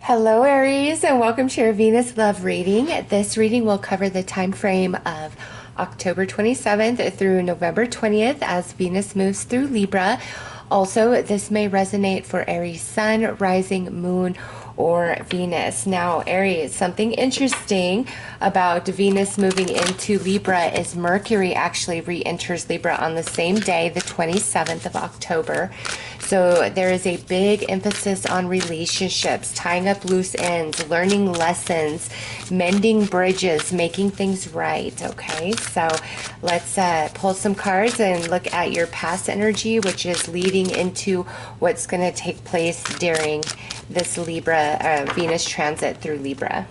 Hello Aries, and welcome to your Venus love reading. This reading will cover the time frame of October 27th through November 20th as Venus moves through Libra. Also, this may resonate for Aries Sun, Rising, Moon, or Venus. Now, Aries, something interesting about Venus moving into Libra is Mercury actually re-enters Libra on the same day, the 27th of October. So there is a big emphasis on relationships, tying up loose ends, learning lessons, mending bridges, making things right, okay? So let's pull some cards and look at your past energy, which is leading into what's going to take place during this Libra, Venus transit through Libra.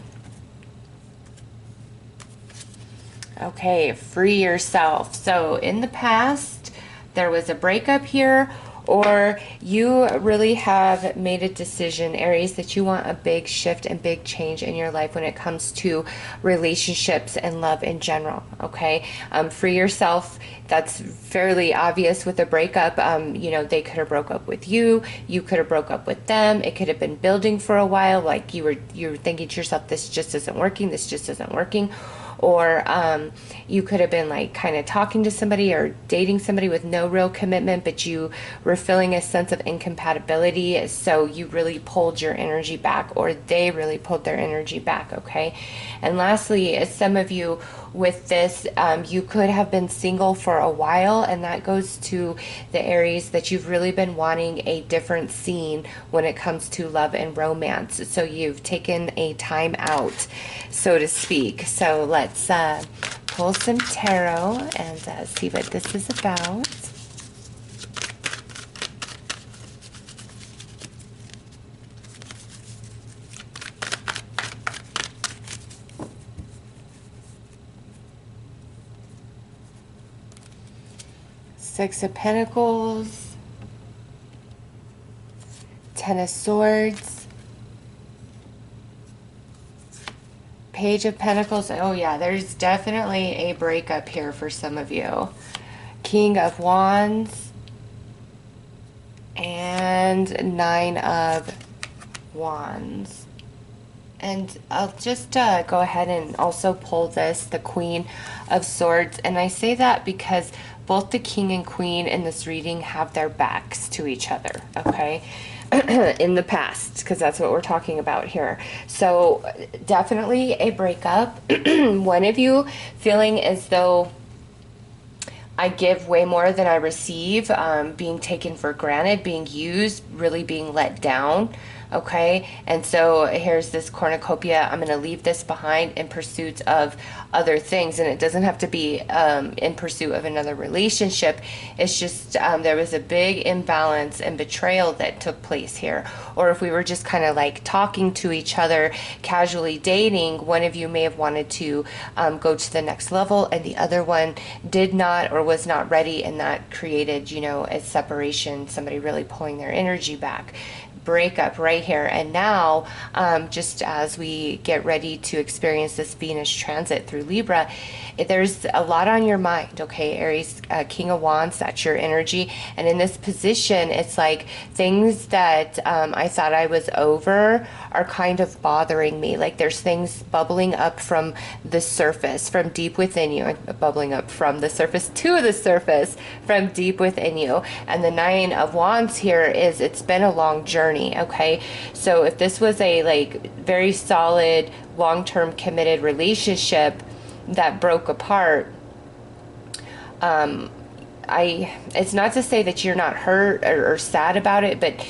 Okay, free yourself. So in the past, there was a breakup here, or you really have made a decision, Aries, that you want a big shift and big change in your life when it comes to relationships and love in general, okay? Free yourself. That's fairly obvious with a breakup. You know, they could have broke up with you. You could have broke up with them. It could have been building for a while. Like you were thinking to yourself, this just isn't working. This just isn't working. Or you could have been like kind of talking to somebody or dating somebody with no real commitment, but you were feeling a sense of incompatibility, so you really pulled your energy back, or they really pulled their energy back, okay? And lastly, as some of you with this, you could have been single for a while, and that goes to the Aries that you've really been wanting a different scene when it comes to love and romance. So you've taken a time out, so to speak. So let's pull some tarot and see what this is about. Six of Pentacles, Ten of Swords, Page of Pentacles. Oh yeah, there's definitely a breakup here for some of you. King of Wands and Nine of Wands. And I'll just go ahead and also pull this, the Queen of Swords. And I say that because both the King and Queen in this reading have their backs to each other, okay? In the past, because that's what we're talking about here. So definitely a breakup. One of you feeling as though I give way more than I receive, being taken for granted, being used, really being let down. Okay, and so here's this cornucopia. I'm going to leave this behind in pursuit of other things, and it doesn't have to be in pursuit of another relationship. It's just there was a big imbalance and betrayal that took place here. Or if we were just kind of like talking to each other, casually dating, one of you may have wanted to go to the next level, and the other one did not or was not ready, and that created, you know, a separation, somebody really pulling their energy back. Breakup right here. And now, just as we get ready to experience this Venus transit through Libra, there's a lot on your mind, okay? Aries, King of Wands, that's your energy. And in this position, it's like things that I thought I was over are kind of bothering me. Like there's things bubbling up from the surface, from deep within you, bubbling up from the surface to the surface, from deep within you. And the Nine of Wands here is, it's been a long journey, okay? So if this was a like very solid, long-term committed relationship that broke apart, it's not to say that you're not hurt or sad about it, but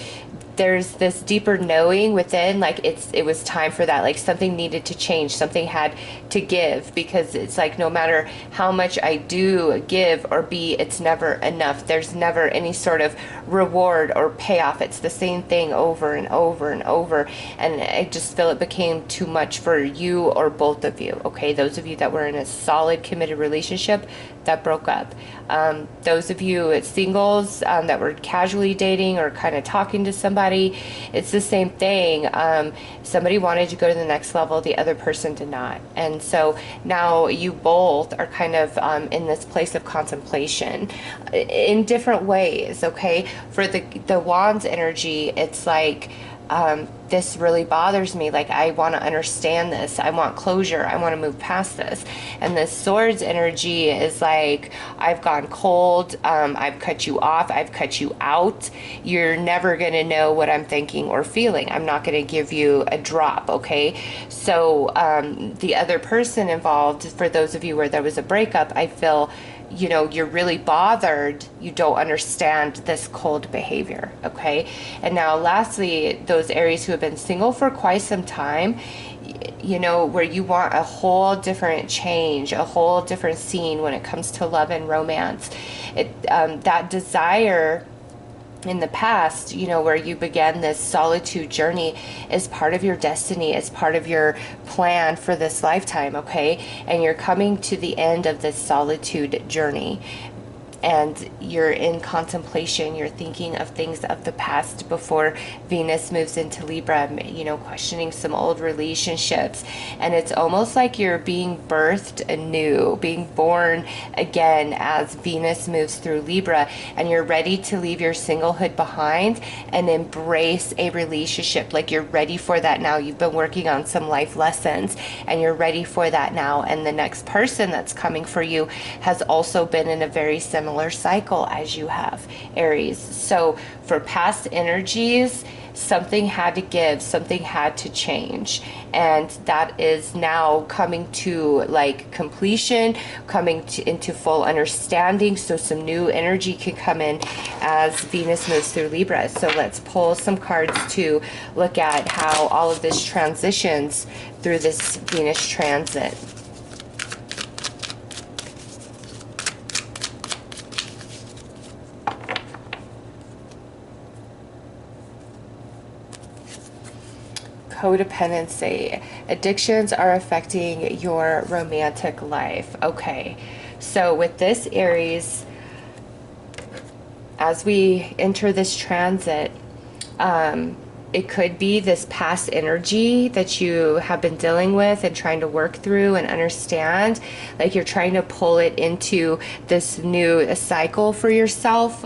there's this deeper knowing within, like it was time for that, like something needed to change, something had to give, because it's like no matter how much I do give or be, it's never enough. There's never any sort of reward or payoff. It's the same thing over and over and over, and I just feel it became too much for you or both of you, okay? Those of you that were in a solid committed relationship that broke up, those of you singles that were casually dating or kind of talking to somebody, it's the same thing. Somebody wanted to go to the next level, the other person did not, and so now you both are kind of in this place of contemplation in different ways, okay? For the Wands energy, it's like this really bothers me. Like, I want to understand this. I want closure. I want to move past this. And this swords energy is like, I've gone cold. I've cut you off. I've cut you out. You're never going to know what I'm thinking or feeling. I'm not going to give you a drop. Okay. So, the other person involved, for those of you where there was a breakup, I feel, you know, you're really bothered. You don't understand this cold behavior. Okay. And now lastly, those Aries who have been single for quite some time, you know, where you want a whole different change, a whole different scene when it comes to love and romance. That desire in the past, you know, where you began this solitude journey, is part of your destiny. It's part of your plan for this lifetime, okay? And you're coming to the end of this solitude journey. And you're in contemplation, you're thinking of things of the past before Venus moves into Libra, you know, questioning some old relationships. And it's almost like you're being birthed anew, being born again as Venus moves through Libra, and you're ready to leave your singlehood behind and embrace a relationship. Like, you're ready for that now. You've been working on some life lessons and you're ready for that now. And the next person that's coming for you has also been in a very similar cycle as you have, Aries. So for past energies, something had to give, something had to change, and that is now coming to like completion, coming into full understanding, so some new energy can come in as Venus moves through Libra. So let's pull some cards to look at how all of this transitions through this Venus transit. Codependency. Addictions are affecting your romantic life. Okay, so with this Aries, as we enter this transit, it could be this past energy that you have been dealing with and trying to work through and understand. Like, you're trying to pull it into this new cycle for yourself.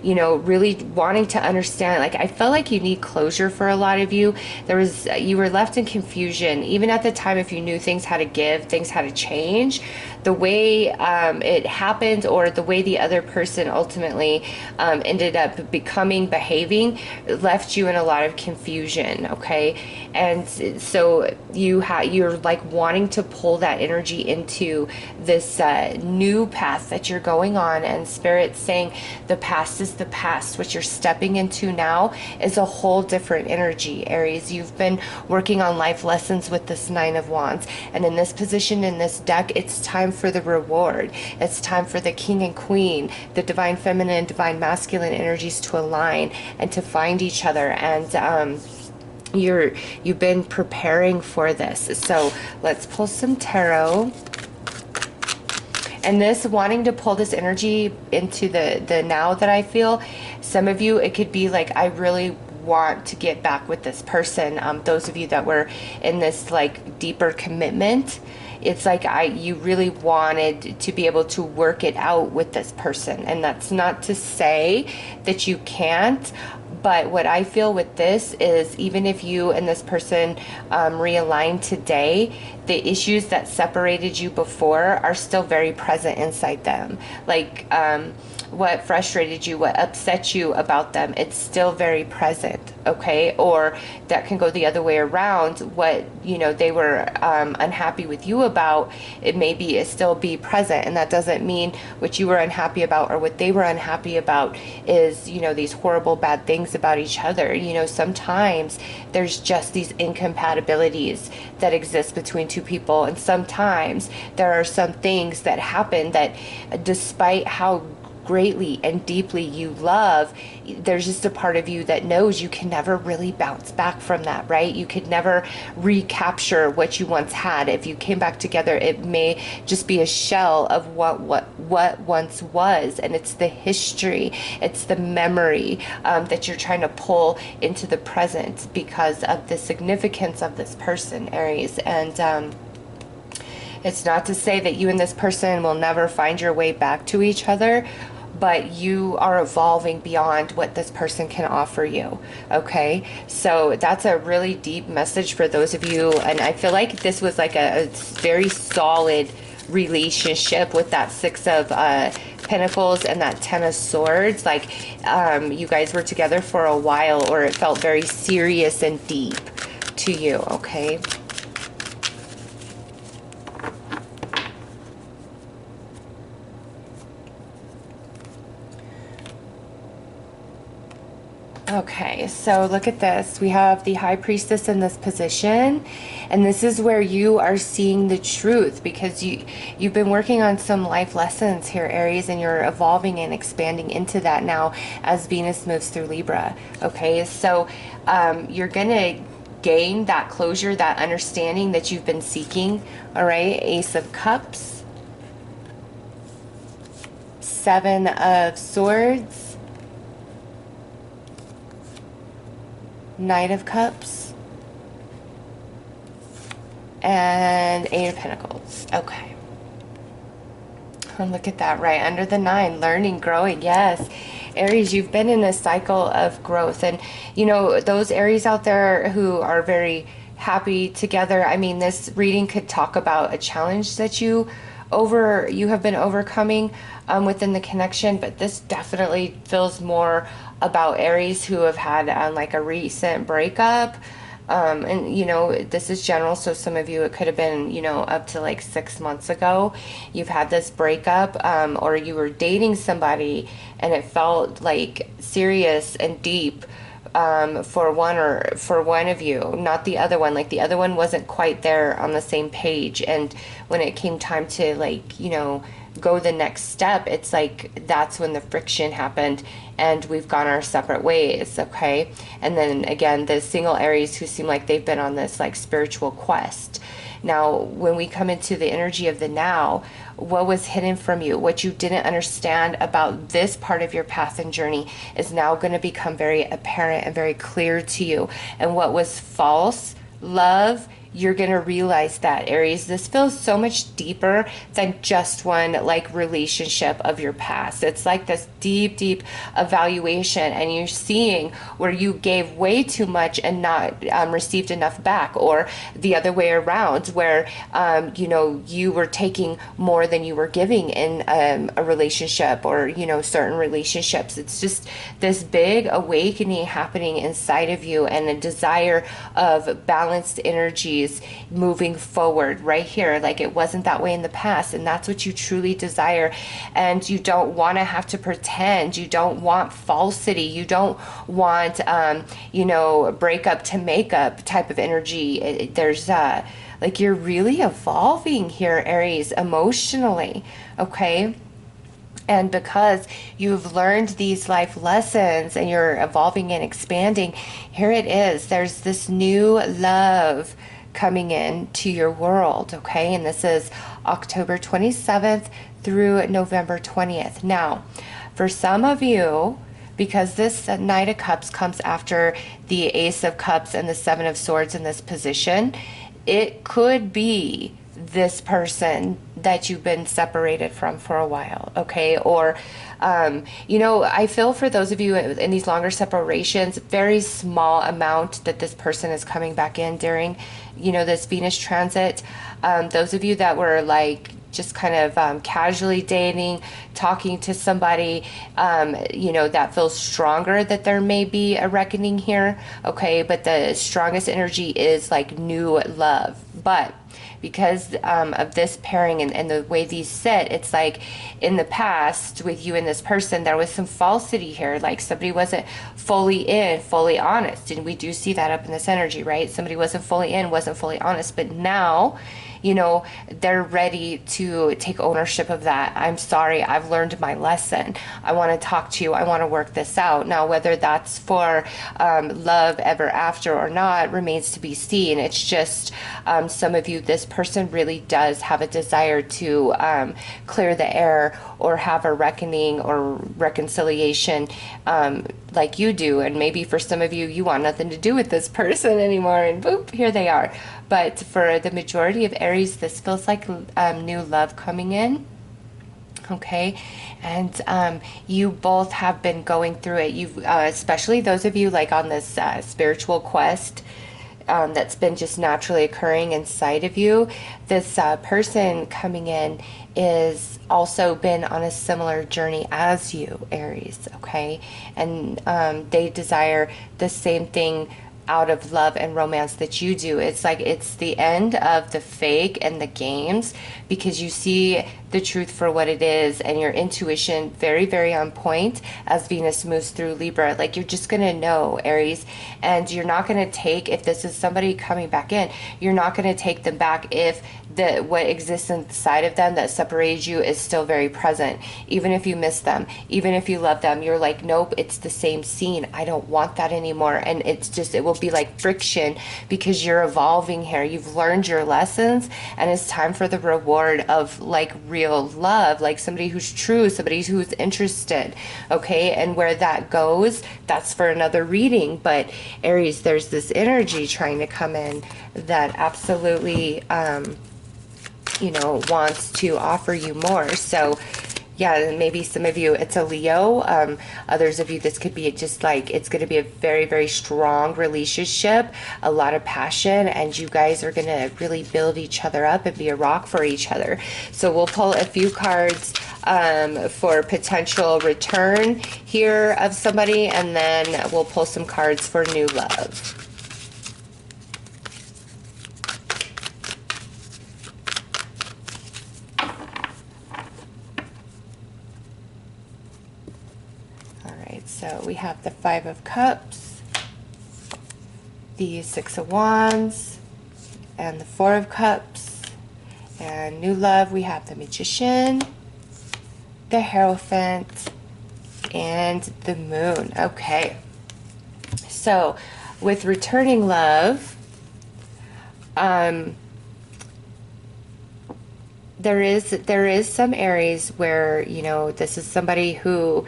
You know, really wanting to understand. Like, I felt like you need closure for a lot of you. You were left in confusion. Even at the time, if you knew things had to give, things had to change, the way it happened, or the way the other person ultimately ended up behaving, left you in a lot of confusion. Okay, and so you're like wanting to pull that energy into this new path that you're going on, and Spirit's saying the past is the past. What you're stepping into now is a whole different energy, Aries. You've been working on life lessons with this Nine of Wands, and in this position in this deck, it's time for the reward. It's time for the King and Queen, the divine feminine and divine masculine energies to align and to find each other. And you've been preparing for this. So let's pull some tarot. And this, wanting to pull this energy into the now that I feel, some of you, it could be like, I really want to get back with this person. Those of you that were in this like deeper commitment, it's like you really wanted to be able to work it out with this person. And that's not to say that you can't, but what I feel with this is, even if you and this person realign today, the issues that separated you before are still very present inside them. Like, what frustrated you, what upset you about them, it's still very present, okay? Or that can go the other way around. What, you know, they were unhappy with you about, it maybe still be present. And that doesn't mean what you were unhappy about or what they were unhappy about is, you know, these horrible bad things about each other. You know, sometimes there's just these incompatibilities that exist between two people. And sometimes there are some things that happen that, despite how greatly and deeply you love, there's just a part of you that knows you can never really bounce back from that, right? You could never recapture what you once had. If you came back together, it may just be a shell of what once was. And it's the history, it's the memory that you're trying to pull into the present because of the significance of this person, Aries. And it's not to say that you and this person will never find your way back to each other, but you are evolving beyond what this person can offer you. Okay, so that's a really deep message for those of you, and I feel like this was like a very solid relationship with that Six of Pentacles and that Ten of Swords. Like you guys were together for a while, or it felt very serious and deep to you. Okay. Okay, so look at this. We have the High Priestess in this position, and this is where you are seeing the truth, because you've been working on some life lessons here, Aries, and you're evolving and expanding into that now as Venus moves through Libra. Okay, so you're gonna gain that closure, that understanding that you've been seeking. All right, Ace of Cups, Seven of Swords, Knight of Cups, and Eight of Pentacles. Okay. And look at that, right under the 9, learning, growing. Yes, Aries, you've been in a cycle of growth. And, you know, those Aries out there who are very happy together, I mean, this reading could talk about a challenge that you have been overcoming within the connection, but this definitely feels more about Aries who have had like a recent breakup. And you know, this is general, so some of you, it could have been, you know, up to like 6 months ago you've had this breakup, or you were dating somebody and it felt like serious and deep for one of you, not the other one. Like the other one wasn't quite there on the same page, and when it came time to, like, you know, go the next step, it's like that's when the friction happened and we've gone our separate ways. Okay, and then again, the single Aries who seem like they've been on this like spiritual quest. Now when we come into the energy of the now, what was hidden from you, what you didn't understand about this part of your path and journey, is now going to become very apparent and very clear to you. And what was false love, you're going to realize that, Aries, this feels so much deeper than just one like relationship of your past. It's like this deep, deep evaluation, and you're seeing where you gave way too much and not received enough back, or the other way around, where you know, you were taking more than you were giving in a relationship, or, you know, certain relationships. It's just this big awakening happening inside of you, and a desire of balanced energies moving forward right here. Like it wasn't that way in the past, and that's what you truly desire. And you don't want to have to pretend. You don't want falsity. You don't want you know, breakup to makeup type of energy. There's like, you're really evolving here, Aries, emotionally. Okay, and because you've learned these life lessons and you're evolving and expanding, here it is. There's this new love coming into your world. Okay, and this is October 27th through November 20th. Now, for some of you, because this Knight of Cups comes after the Ace of Cups and the Seven of Swords in this position, it could be this person that you've been separated from for a while. Okay, or you know, I feel for those of you in these longer separations, very small amount that this person is coming back in during, you know, this Venus transit. Those of you that were like just kind of casually dating, talking to somebody, you know, that feels stronger that there may be a reckoning here. Okay, but the strongest energy is like new love. But because of this pairing and the way these sit, it's like in the past with you and this person, there was some falsity here. Like somebody wasn't fully in, fully honest. And we do see that up in this energy, right? Somebody wasn't fully in, wasn't fully honest. But now, you know, they're ready to take ownership of that. I'm sorry, I've learned my lesson. I want to talk to you. I want to work this out. Now, whether that's for love ever after or not remains to be seen. It's just some of you, this person really does have a desire to clear the air or have a reckoning or reconciliation like you do. And maybe for some of you, you want nothing to do with this person anymore, and boop, here they are. But for the majority of Aries, this feels like new love coming in. Okay, and you both have been going through it. You've especially those of you like on this spiritual quest that's been just naturally occurring inside of you. This person coming in is also been on a similar journey as you, Aries. Okay, and they desire the same thing out of love and romance that you do. It's like it's the end of the fake and the games, because you see the truth for what it is, and your intuition very, very on point as Venus moves through Libra. Like, you're just gonna know, Aries, and you're not gonna take, if this is somebody coming back in, you're not gonna take them back if the what exists inside of them that separates you is still very present. Even if you miss them, even if you love them, you're like, nope, it's the same scene. I don't want that anymore. And it's just, it will be like friction, because you're evolving here. You've learned your lessons, and it's time for the reward of like real love, like somebody who's true, somebody who's interested. Okay, and where that goes, that's for another reading. But Aries, there's this energy trying to come in that absolutely you know, wants to offer you more. So yeah, maybe some of you, it's a Leo. Others of you, this could be just like, it's going to be a very, very strong relationship, a lot of passion, and you guys are going to really build each other up and be a rock for each other. So we'll pull a few cards for potential return here of somebody, and then we'll pull some cards for new love. So we have the Five of Cups, the Six of Wands, and the Four of Cups. And new love, we have the Magician, the Hierophant, and the Moon. Okay. So with returning love, there is some Aries where, you know, this is somebody who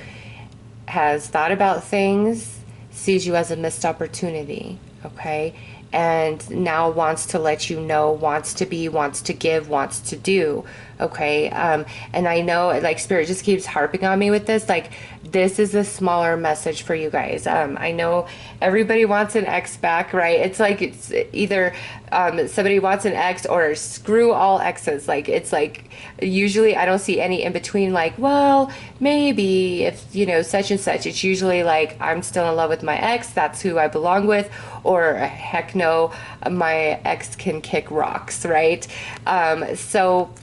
has thought about things, sees you as a missed opportunity, okay, and now wants to let you know, wants to be, wants to give, wants to do, okay. And I know, like, Spirit just keeps harping on me with this, like, this is a smaller message for you guys. I know everybody wants an ex back, right? It's like, it's either somebody wants an ex or screw all exes. Like, it's like, usually I don't see any in between, like, well, maybe if, you know, such and such. It's usually like, I'm still in love with my ex, that's who I belong with, or heck no, my ex can kick rocks, right? So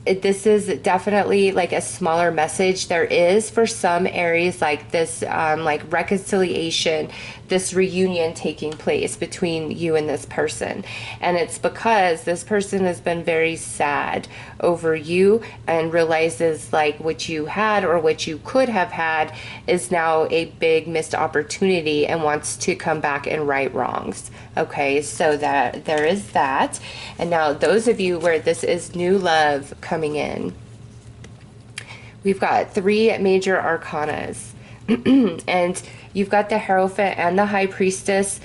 this is definitely like a smaller message. There is for some Aries like this like reconciliation, this reunion taking place between you and this person, and it's because this person has been very sad over you and realizes like what you had or what you could have had is now a big missed opportunity and wants to come back and right wrongs. Okay, so that there is that. And now those of you where this is new love coming in, we've got three major arcanas. And you've got the Hierophant and the High Priestess,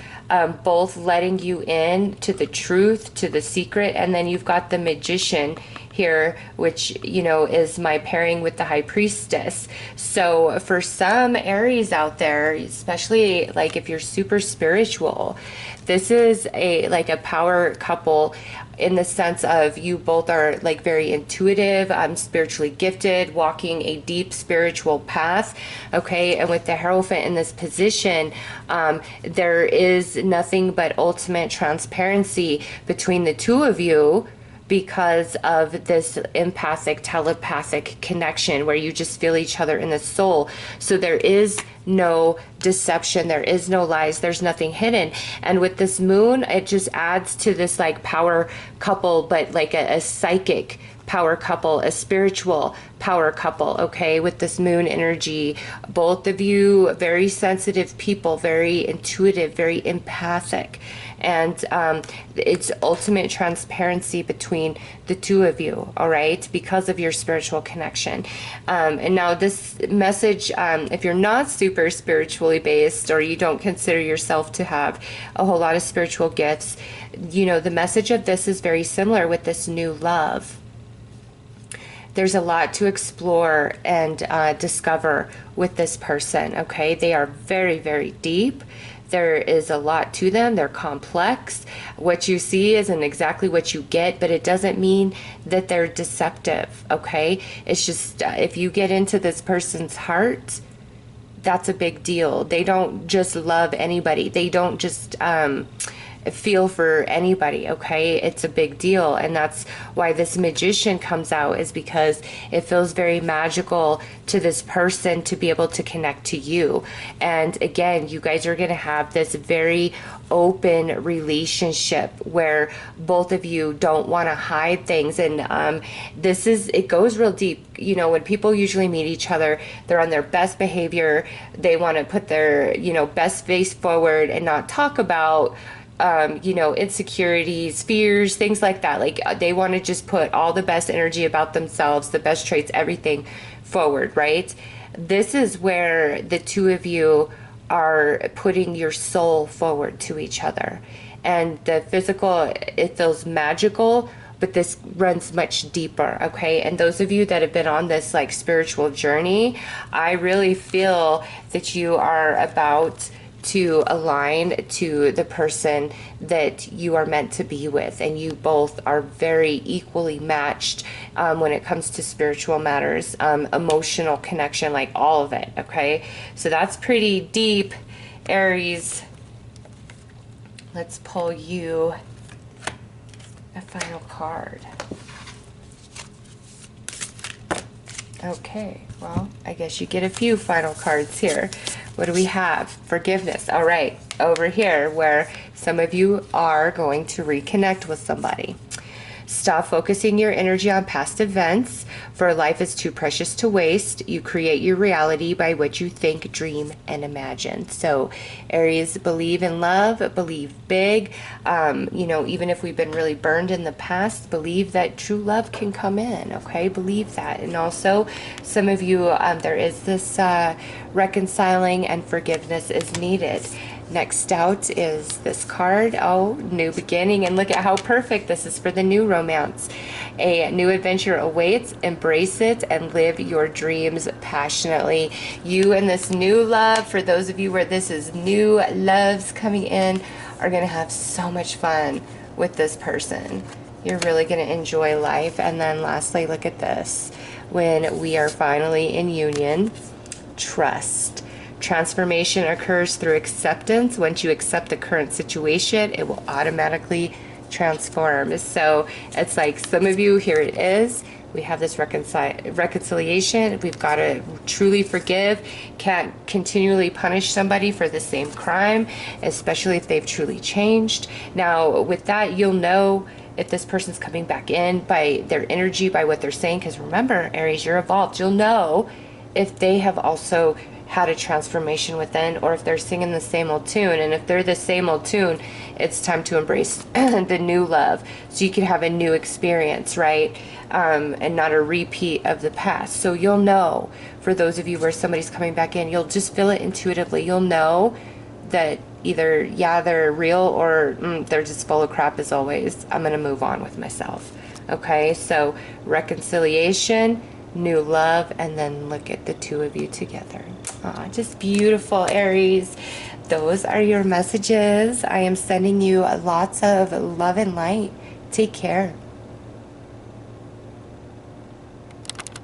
both letting you in to the truth, to the secret. And then you've got the Magician here, which, you know, is my pairing with the High Priestess. So for some Aries out there, especially like if you're super spiritual, this is a like a power couple in the sense of you both are like very intuitive, spiritually gifted, walking a deep spiritual path. Okay, and with the Hierophant in this position, there is nothing but ultimate transparency between the two of you, because of this empathic, telepathic connection where you just feel each other in the soul. So there is no deception, there is no lies, there's nothing hidden. And with this moon, it just adds to this like power couple, but like a psychic power couple, a spiritual power couple, okay, with this moon energy. Both of you very sensitive people, very intuitive, very empathic, and it's ultimate transparency between the two of you, all right, because of your spiritual connection. And now this message, if you're not super spiritually based or you don't consider yourself to have a whole lot of spiritual gifts, you know, the message of this is very similar with this new love. there's a lot to explore and discover with this person, okay? They are very, very deep. There is a lot to them. They're complex. What you see isn't exactly what you get, but it doesn't mean that they're deceptive, okay? It's just if you get into this person's heart, that's a big deal. They don't just love anybody. They don't just feel for anybody, okay? It's a big deal. And that's why this magician comes out, is because it feels very magical to this person to be able to connect to you. And again, you guys are going to have this very open relationship where both of you don't want to hide things. And it goes real deep. You know, when people usually meet each other, they're on their best behavior. They want to put their, best face forward and not talk about insecurities, fears, things like that. Like they want to just put all the best energy about themselves, the best traits, everything forward, right? This is where the two of you are putting your soul forward to each other. And the physical, it feels magical, but this runs much deeper, okay? And those of you that have been on this like spiritual journey, I really feel that you are about to align to the person that you are meant to be with, and you both are very equally matched when it comes to spiritual matters, emotional connection, like all of it, okay? So that's pretty deep, Aries. Let's pull you a final card. Okay, well, I guess you get a few final cards here. What do we have? Forgiveness. All right, over here where some of you are going to reconnect with somebody. Stop focusing your energy on past events, for life is too precious to waste. You create your reality by what you think, dream, and imagine. So, Aries, believe in love, believe big. Even if we've been really burned in the past, believe that true love can come in, okay? Believe that. And also, some of you, there is this reconciling and forgiveness is needed. Next out is this card. Oh, new beginning. And look at how perfect this is for the new romance. A new adventure awaits. Embrace it and live your dreams passionately. You and this new love, for those of you where this is new loves coming in, are going to have so much fun with this person. You're really going to enjoy life. And then lastly, look at this. When we are finally in union, trust. Transformation occurs through acceptance. Once you accept the current situation, it will automatically transform. So it's like some of you, here it is. We have this reconciliation. We've got to truly forgive. Can't continually punish somebody for the same crime, especially if they've truly changed. Now, with that, you'll know if this person's coming back in by their energy, by what they're saying. Because remember, Aries, you're evolved. You'll know if they have also had a transformation within, or if they're singing the same old tune. And if they're the same old tune, it's time to embrace the new love, so you can have a new experience, right? And not a repeat of the past. So you'll know, for those of you where somebody's coming back in, you'll just feel it intuitively. You'll know that either, yeah, they're real, or they're just full of crap as always. I'm gonna move on with myself. Okay, so reconciliation, new love, and then look at the two of you together. Aw, just beautiful, Aries. Those are your messages. I am sending you lots of love and light. Take care.